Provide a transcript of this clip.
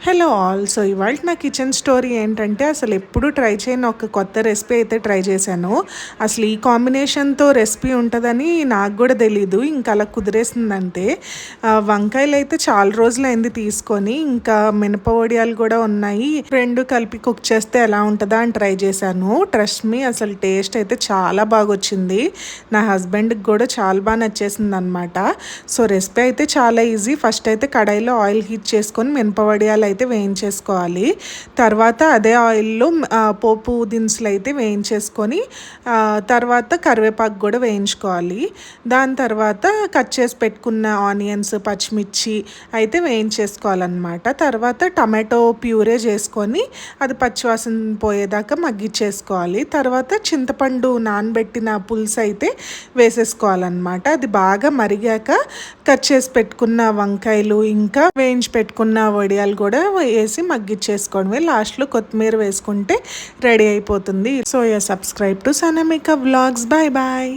Hello all. So ఇవాళ నా kitchen story ఏంటంటే అసలు ఎప్పుడు ట్రై చేయని ఒక కొత్త రెసిపీ అయితే ట్రై చేశాను. అసలు ఈ కాంబినేషన్తో రెసిపీ ఉంటుందని నాకు కూడా తెలీదు. ఇంకా అలా కుదిరేసిందంతే. వంకాయలు అయితే చాలా రోజులైంది తీసుకొని, ఇంకా మినప వడియాలు కూడా ఉన్నాయి. రెండు కలిపి కుక్ చేస్తే ఎలా ఉంటుందా అని ట్రై చేశాను. ట్రస్ట్ మీ, అసలు టేస్ట్ అయితే చాలా బాగా వచ్చింది. నా హస్బెండ్కి కూడా చాలా బాగా నచ్చేసింది అనమాట. సో రెసిపీ అయితే చాలా ఈజీ. ఫస్ట్ అయితే కడాయిలో ఆయిల్ హీట్ చేసుకొని మినప వడియాలు అయితే వేయించేసుకోవాలి. తర్వాత అదే ఆయిల్లో పోపు దినుసులు అయితే వేయించేసుకొని తర్వాత కరివేపాకు కూడా వేయించుకోవాలి. దాని తర్వాత కట్ చేసి పెట్టుకున్న ఆనియన్స్, పచ్చిమిర్చి అయితే వేయించేసుకోవాలన్నమాట. తర్వాత టమాటో ప్యూరే చేసుకొని అది పచ్చివాసన పోయేదాకా మగ్గిచ్చేసుకోవాలి. తర్వాత చింతపండు నానబెట్టిన పులుసు అయితే వేసేసుకోవాలన్నమాట. అది బాగా మరిగాక కట్ చేసి పెట్టుకున్న వంకాయలు ఇంకా వేయించి పెట్టుకున్న వడియాలు కూడా వేసి మగ్గిచ్చేసుకోవడమే. లాస్ట్లో కొత్తిమీర వేసుకుంటే రెడీ అయిపోతుంది. So you subscribe to Sanamika vlogs. Bye bye.